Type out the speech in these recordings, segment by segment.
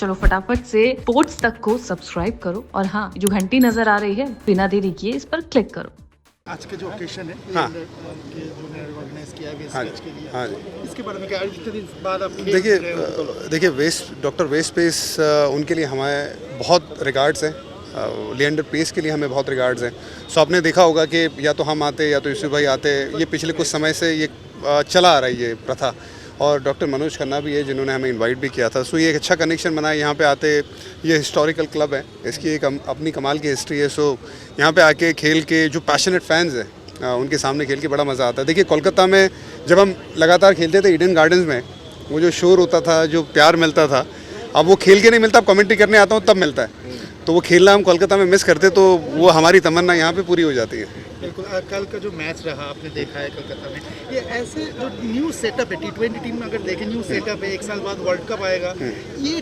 चलो फटाफट से स्पोर्ट्स तक को सब्सक्राइब करो और हाँ, जो घंटी नजर आ रही है बिना देरी किए इस पर क्लिक करो। आज के जो ओकेशन है हाँ। के जो मैंने ऑर्गेनाइज किया है हाँ वेस्ट के लिए, हाँ जी। इसके बारे में क्या इतने दिन बाद आप खेल रहे हो? देखिए डॉक्टर वेस्ट पेस उनके लिए हमारे बहुत रिगार्ड्स हैं। लिएंडर पेस के लिए हमें बहुत रिगार्ड्स हैं। सो आपने देखा होगा कि या तो हम आते या तो यूसुफ भाई आते, ये पिछले कुछ समय से ये चला आ रहा है ये प्रथा। और डॉक्टर मनोज खन्ना भी है जिन्होंने हमें इनवाइट भी किया था। सो ये एक अच्छा कनेक्शन बना है। यहाँ पे आते, ये हिस्टोरिकल क्लब है, इसकी एक अपनी कमाल की हिस्ट्री है। सो यहाँ पे आके खेल के जो पैशनेट फैंस हैं उनके सामने खेल के बड़ा मज़ा आता है। देखिए कोलकाता में जब हम लगातार खेलते थे ईडन गार्डन्स में, वो जो शोर होता था, जो प्यार मिलता था, अब वो खेल के नहीं मिलता। अब कमेंट्री करने आता हूँ तब मिलता है। तो वो खेलना हम कोलकाता में मिस करते, तो वो हमारी तमन्ना यहाँ पे पूरी हो जाती है। बिल्कुल। कल का जो मैच रहा आपने देखा है कोलकाता में, ये ऐसे जो न्यू सेटअप है T20 टीम में, अगर देखें न्यू सेटअप है, 1 साल बाद वर्ल्ड कप आएगा, ये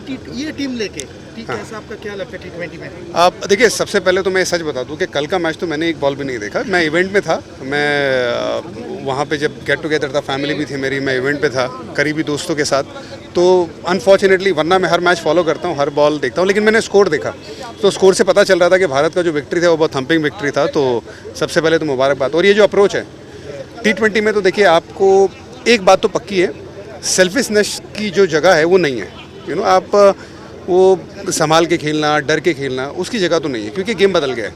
टीम लेके कैसा आपका क्या लगता है T20 में? आप देखिए, सबसे पहले तो मैं सच बता दूं कि कल का मैच तो मैंने एक बॉल भी नहीं देखा। मैं इवेंट में था, मैं वहाँ पे जब गेट टुगेदर था, फैमिली भी थी मेरी, मैं इवेंट पे था करीबी दोस्तों के साथ। तो अनफॉर्चुनेटली, वरना मैं हर मैच फॉलो करता हूँ, हर बॉल देखता हूँ, लेकिन मैंने स्कोर देखा। तो स्कोर से पता चल रहा था कि भारत का जो विक्ट्री था वो बहुत थम्पिंग विक्ट्री था। तो सबसे पहले तो मुबारकबाद। और ये जो अप्रोच है T20 में, तो देखिए आपको एक बात तो पक्की है, सेल्फिशनेस की जो जगह है वो नहीं है। आप वो संभाल के खेलना, डर के खेलना, उसकी जगह तो नहीं है, क्योंकि गेम बदल गया है।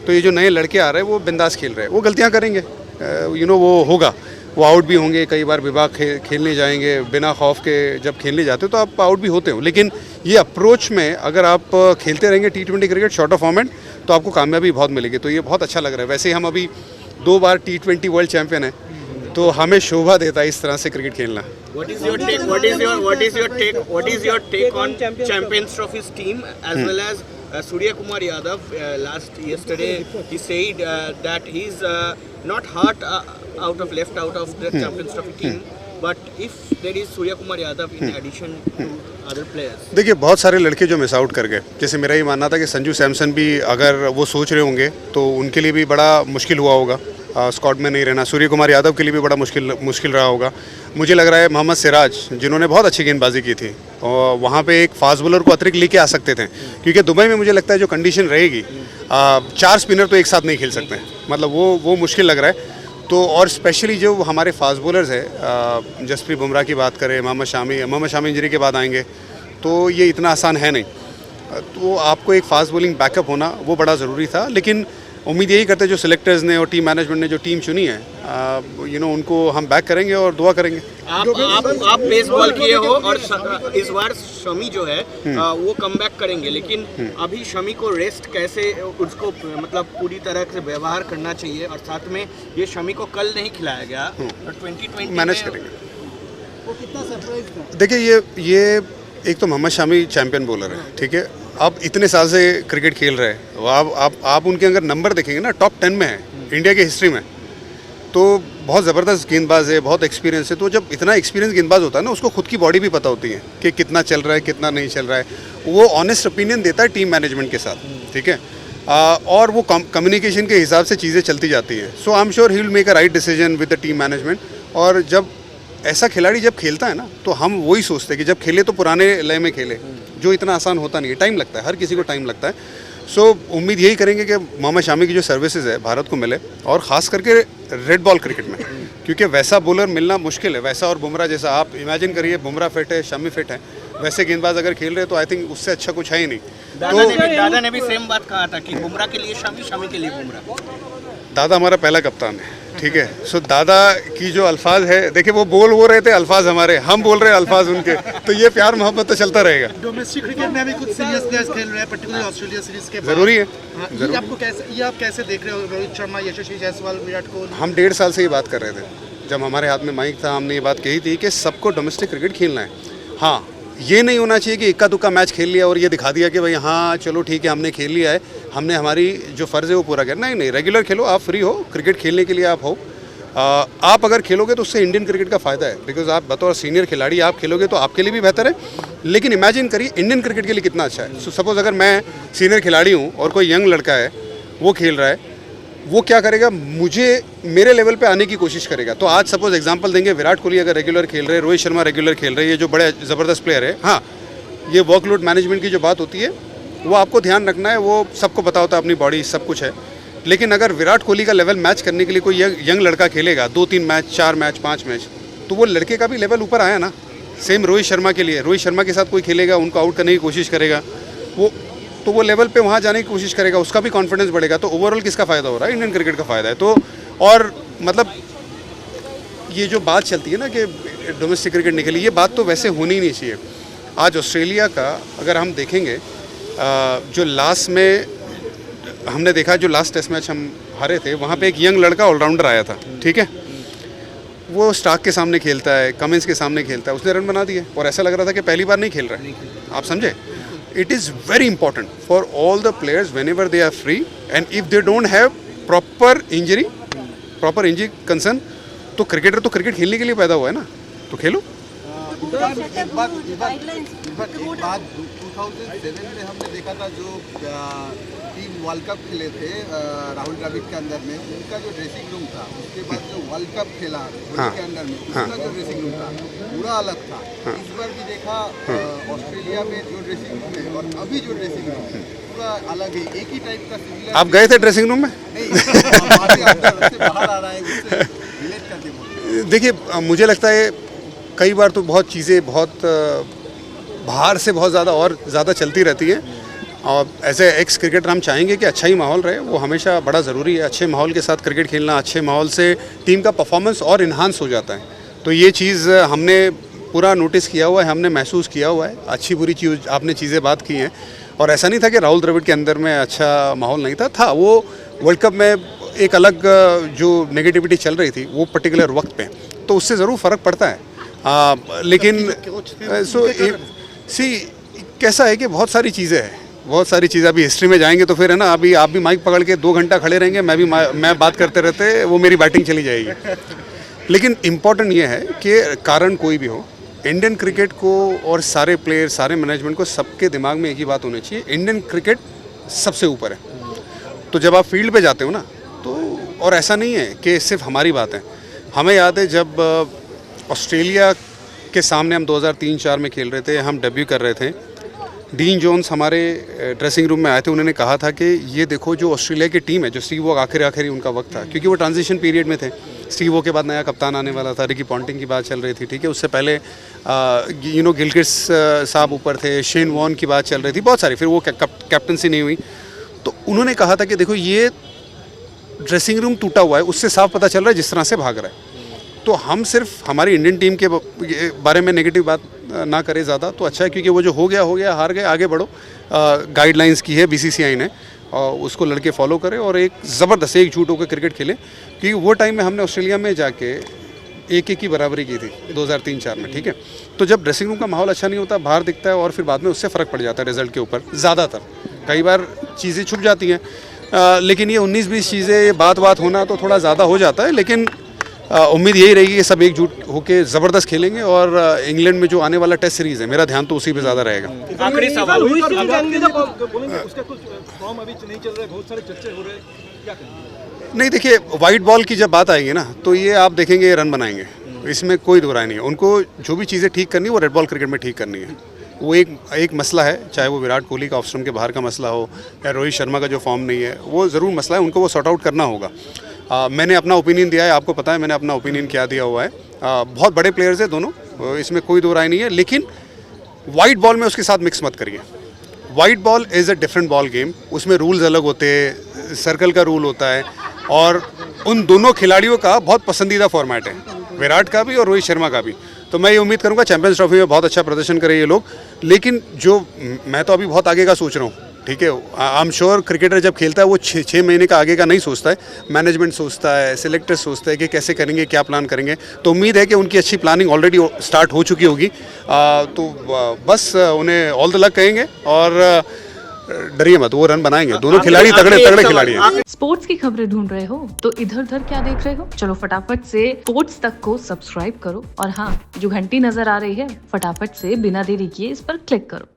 तो ये जो नए लड़के आ रहे हैं वो बिंदास खेल रहे हैं, वो गलतियां करेंगे, वो होगा, वो आउट भी होंगे कई बार। विभाग खेलने जाएंगे बिना खौफ के, जब खेलने जाते हो तो आप आउट भी होते हो। लेकिन ये अप्रोच में अगर आप खेलते रहेंगे T20 cricket short of format, तो आपको कामयाबी बहुत मिलेगी। तो ये बहुत अच्छा लग रहा है। वैसे ही हम अभी 2 बार T20 वर्ल्ड चैंपियन हैं, तो हमें शोभा देता है इस तरह से क्रिकेट खेलना। What is your take on Champions Trophy's team as well as Surya Kumar Yadav? Yesterday he said that he's not hurt left out of the Champions Trophy team, but if there is Surya Kumar Yadav in addition to other players. देखिए बहुत सारे लड़के जो miss out कर गए, जैसे मेरा ये मानना था कि संजू सैमसन भी अगर वो सोच रहे होंगे तो उनके लिए भी बड़ा मुश्किल हुआ होगा स्क्वाड में नहीं रहना। सूर्य कुमार यादव के लिए भी बड़ा मुश्किल रहा होगा। मुझे लग रहा है मोहम्मद सिराज, जिन्होंने बहुत अच्छी गेंदबाजी की थी, और वहाँ पे एक फास्ट बॉलर को अतिरिक्त लेके आ सकते थे, क्योंकि दुबई में मुझे लगता है जो कंडीशन रहेगी, 4 स्पिनर तो एक साथ नहीं खेल सकते हैं, मतलब वो मुश्किल लग रहा है। तो और स्पेशली जो हमारे फास्ट बॉलर्स हैं, जसप्रीत बुमराह की बात करें, मोहम्मद शामी इंजरी के बाद आएंगे, तो ये इतना आसान है नहीं। तो आपको एक फास्ट बॉलिंग बैकअप होना वो बड़ा ज़रूरी था। लेकिन उम्मीद यही करते जो सिलेक्टर्स ने और टीम मैनेजमेंट ने जो टीम चुनी है, उनको हम बैक करेंगे और दुआ करेंगे। आप पेस बॉल किए हो और इस बार शमी जो है वो कमबैक करेंगे, लेकिन अभी शमी को रेस्ट कैसे, उसको मतलब पूरी तरह से व्यवहार करना चाहिए, और साथ में ये शमी को कल नहीं खिलाया गया और 2020 मैनेज करेंगे। वो कितना सरप्राइज था? देखिए ये एक तो मोहम्मद शामी चैंपियन बॉलर है, ठीक है। आप इतने साल से क्रिकेट खेल रहे हैं, आप उनके अगर नंबर देखेंगे ना, टॉप 10 में है इंडिया की हिस्ट्री में। तो बहुत ज़बरदस्त गेंदबाज है, बहुत एक्सपीरियंस है। तो जब इतना एक्सपीरियंस गेंदबाज होता है ना, उसको खुद की बॉडी भी पता होती है कि कितना चल रहा है, कितना नहीं चल रहा है। वो ऑनेस्ट ओपिनियन देता है टीम मैनेजमेंट के साथ, ठीक है। और वो कम्युनिकेशन के हिसाब से चीज़ें चलती जाती है। So I am sure he will make a right decision with the team management. और जब ऐसा खिलाड़ी जब खेलता है ना, तो हम वही सोचते हैं कि जब खेले तो पुराने लय में खेले, जो इतना आसान होता नहीं है, टाइम लगता है, हर किसी को टाइम लगता है। सो उम्मीद यही करेंगे कि मोहम्मद शामी की जो सर्विसेज है भारत को मिले, और ख़ास करके रेड बॉल क्रिकेट में, क्योंकि वैसा बॉलर मिलना मुश्किल है। वैसा और बुमराह जैसा, आप इमेजिन करिए, बुमराह फिट है, शामी फिट है, वैसे गेंदबाज अगर खेल रहे तो आई थिंक उससे अच्छा कुछ है ही नहीं। दादा ने भी सेम बात कहा था कि बुमराह के लिए शामी, शामी के लिए बुमराह। दादा हमारा पहला कप्तान है, ठीक है। सो दादा की जो अल्फाज है, देखिए वो बोल वो रहे थे अल्फाज हमारे, हम बोल रहे हैं अल्फाज उनके, तो ये प्यार मोहब्बत तो चलता रहेगा। डोमेस्टिक क्रिकेट में अभी कुछ सीरियस प्लेयर्स खेल रहे हैं, पर्टिकुलरली ऑस्ट्रेलिया सीरीज के बाद। ज़रूरी है। ये आप कैसे देख रहे हो? रोहित शर्मा, यशस्वी जायसवाल, विराट कोहली। हम 1.5 साल से ये बात कर रहे थे, जब हमारे हाथ में माइक था, हमने ये बात कही थी कि सबको डोमेस्टिक क्रिकेट खेलना है। हाँ, ये नहीं होना चाहिए कि इक्का दुक्का मैच खेल लिया और ये दिखा दिया कि भाई हाँ चलो ठीक है, हमने खेल लिया है, हमने हमारी जो फ़र्ज़ है वो पूरा किया। नहीं, रेगुलर खेलो, आप फ्री हो, क्रिकेट खेलने के लिए आप हो। आप अगर खेलोगे तो उससे इंडियन क्रिकेट का फ़ायदा है, बिकॉज आप बतौर सीनियर खिलाड़ी आप खेलोगे तो आपके लिए भी बेहतर है। लेकिन इमेजिन करिए इंडियन क्रिकेट के लिए कितना अच्छा है। सो सपोज़ अगर मैं सीनियर खिलाड़ी हूँ और कोई यंग लड़का है, वो खेल रहा है, वो क्या करेगा, मुझे मेरे लेवल पे आने की कोशिश करेगा। तो आज सपोज एग्जांपल देंगे, विराट कोहली अगर रेगुलर खेल रहे, रोहित शर्मा रेगुलर खेल रहे, ये जो बड़े ज़बरदस्त प्लेयर है, हाँ ये वर्कलोड मैनेजमेंट की जो बात होती है वो आपको ध्यान रखना है, वो सबको पता होता है, अपनी बॉडी सब कुछ है। लेकिन अगर विराट कोहली का लेवल मैच करने के लिए कोई यंग लड़का खेलेगा 2-3 मैच, 4 मैच, 5 मैच, तो वो लड़के का भी लेवल ऊपर आया ना। सेम रोहित शर्मा के लिए, रोहित शर्मा के साथ कोई खेलेगा, उनको आउट करने की कोशिश करेगा, वो लेवल पे वहाँ जाने की कोशिश करेगा, उसका भी कॉन्फिडेंस बढ़ेगा। तो ओवरऑल किसका फ़ायदा हो रहा है? इंडियन क्रिकेट का फ़ायदा है। तो और मतलब ये जो बात चलती है ना कि डोमेस्टिक क्रिकेट निकली, ये बात तो वैसे होनी ही नहीं चाहिए। आज ऑस्ट्रेलिया का अगर हम देखेंगे, जो लास्ट में हमने देखा, जो लास्ट टेस्ट मैच हम हारे थे, वहाँ पे एक यंग लड़का ऑलराउंडर आया था, ठीक है। वो स्टार्क के सामने खेलता है, कमिंस के सामने खेलता है, उसने रन बना दिए और ऐसा लग रहा था कि पहली बार नहीं खेल रहा है। आप समझे? It is very important for all the players whenever they are free and if they don't have proper injury concern, तो क्रिकेटर तो क्रिकेट खेलने के लिए पैदा हुआ है ना, तो खेलो। एक बात 2007 में हमने देखा था जो टीम वर्ल्ड कप खेले थे राहुल द्रविड़ के अंदर में, उनका जो ड्रेसिंग रूम था, उसके बाद जो वर्ल्ड कप खेला धोनी के अंदर में, उसका जो ड्रेसिंग रूम था पूरा अलग था। इस बार भी देखा ऑस्ट्रेलिया में जो ड्रेसिंग रूम है और अभी जो ड्रेसिंग रूम है पूरा अलग है, एक ही टाइप का सिमिलर। आप गए थे ड्रेसिंग रूम में? नहीं, बाहर आ रहा है, उससे रिलेट करके। देखिए, मुझे लगता है कई बार तो बहुत चीज़ें बहुत बाहर से बहुत ज़्यादा और ज़्यादा चलती रहती हैं, और एज ए एक्स क्रिकेटर हम चाहेंगे कि अच्छा ही माहौल रहे, वो हमेशा बड़ा ज़रूरी है। अच्छे माहौल के साथ क्रिकेट खेलना, अच्छे माहौल से टीम का परफॉर्मेंस और इन्हांस हो जाता है। तो ये चीज़ हमने पूरा नोटिस किया हुआ है, हमने महसूस किया हुआ है। अच्छी बुरी चीज़ आपने चीज़ें बात की हैं, और ऐसा नहीं था कि राहुल द्रविड़ के अंदर में अच्छा माहौल नहीं था। वो वर्ल्ड कप में एक अलग जो नेगेटिविटी चल रही थी वो पर्टिकुलर वक्त पे, तो उससे ज़रूर फ़र्क पड़ता है। लेकिन कैसा है कि बहुत सारी चीज़ें हैं, बहुत सारी चीज़ें। अभी हिस्ट्री में जाएंगे तो फिर है ना, अभी आप भी माइक पकड़ के 2 घंटा खड़े रहेंगे, मैं बात करते रहते, वो मेरी बैटिंग चली जाएगी। लेकिन इम्पॉर्टेंट ये है कि कारण कोई भी हो, इंडियन क्रिकेट को और सारे प्लेयर, सारे मैनेजमेंट को, सबके दिमाग में एक ही बात होनी चाहिए, इंडियन क्रिकेट सबसे ऊपर है। तो जब आप फील्ड पे जाते हो ना, तो और ऐसा नहीं है कि सिर्फ हमारी बात है। हमें याद है जब ऑस्ट्रेलिया के सामने हम 2003-04 में खेल रहे थे, हम डेब्यू कर रहे थे, डीन जोन्स हमारे ड्रेसिंग रूम में आए थे। उन्होंने कहा था कि ये देखो जो ऑस्ट्रेलिया की टीम है, जो स्टीव वो आखिरी उनका वक्त था, क्योंकि वो ट्रांजिशन पीरियड में थे। स्टीव वो के बाद नया कप्तान आने वाला था, रिकी पॉन्टिंग की बात चल रही थी, ठीक है। उससे पहले गिलक्रिस्ट साहब ऊपर थे, शेन वॉर्न की बात चल रही थी, बहुत सारी, फिर वो कैप्टनसी नहीं हुई। तो उन्होंने कहा था कि देखो ये ड्रेसिंग रूम टूटा हुआ है, उससे साफ पता चल रहा है जिस तरह से भाग रहा है। तो हम सिर्फ हमारी इंडियन टीम के बारे में नेगेटिव बात ना करें ज़्यादा, तो अच्छा है, क्योंकि वो जो हो गया, हार गए, आगे बढ़ो। गाइडलाइंस की है BCCI ने, उसको लड़के फॉलो करें और एक ज़बरदस्त एकजुट होकर क्रिकेट खेलें। क्योंकि वो टाइम में हमने ऑस्ट्रेलिया में जाके 1-1 की बराबरी की थी 2003-04 में, ठीक है। तो जब ड्रेसिंग रूम का माहौल अच्छा नहीं होता, बाहर दिखता है और फिर बाद में उससे फ़र्क पड़ जाता है रिजल्ट के ऊपर। ज़्यादातर कई बार चीज़ें छुप जाती हैं, लेकिन ये 19-20 चीज़ें बात होना तो थोड़ा ज़्यादा हो जाता है। लेकिन उम्मीद यही रहेगी कि सब एकजुट होकर ज़बरदस्त खेलेंगे, और इंग्लैंड में जो आने वाला टेस्ट सीरीज़ है, मेरा ध्यान तो उसी पे ज़्यादा रहेगा। आखिरी सवाल, नहीं, देखिए, वाइट बॉल की जब बात आएगी ना, तो ये आप देखेंगे रन बनाएंगे, इसमें कोई दो राय नहीं है। उनको जो भी चीज़ें ठीक करनी है वो रेड बॉल क्रिकेट में ठीक करनी है। वो एक मसला है, चाहे वो विराट कोहली का ऑफ स्टंप के बाहर का मसला हो या रोहित शर्मा का जो फॉर्म नहीं है, वो ज़रूर मसला है, उनको वो सॉर्ट आउट करना होगा। मैंने अपना ओपिनियन दिया है, आपको पता है मैंने अपना ओपिनियन क्या दिया हुआ है। बहुत बड़े प्लेयर्स हैं दोनों, इसमें कोई दो राय नहीं है, लेकिन वाइट बॉल में उसके साथ मिक्स मत करिए। White ball is a different ball game, उसमें रूल्स अलग होते हैं, सर्कल का रूल होता है, और उन दोनों खिलाड़ियों का बहुत पसंदीदा फॉर्मेट है, विराट का भी और रोहित शर्मा का भी। तो मैं ये उम्मीद करूंगा चैंपियंस ट्रॉफी में बहुत अच्छा प्रदर्शन करें ये लोग। लेकिन जो मैं तो अभी बहुत आगे का सोच रहा हूँ, ठीक है। आई एम श्योर क्रिकेटर जब खेलता है वो 6 महीने का आगे का नहीं सोचता है, मैनेजमेंट सोचता है, सिलेक्टर सोचता है कि कैसे करेंगे, क्या प्लान करेंगे। तो उम्मीद है कि उनकी अच्छी प्लानिंग ऑलरेडी स्टार्ट हो चुकी होगी। तो बस उन्हें ऑल द लक कहेंगे, और डरिए मत, वो रन बनाएंगे। दोनों खिलाड़ी तगड़े खिलाड़ी हैं। स्पोर्ट्स की खबरें ढूंढ रहे हो तो इधर उधर क्या देख रहे हो? चलो फटाफट से स्पोर्ट्स तक को सब्सक्राइब करो, और हाँ, जो घंटी नजर आ रही है, फटाफट से बिना देरी किए इस पर क्लिक करो।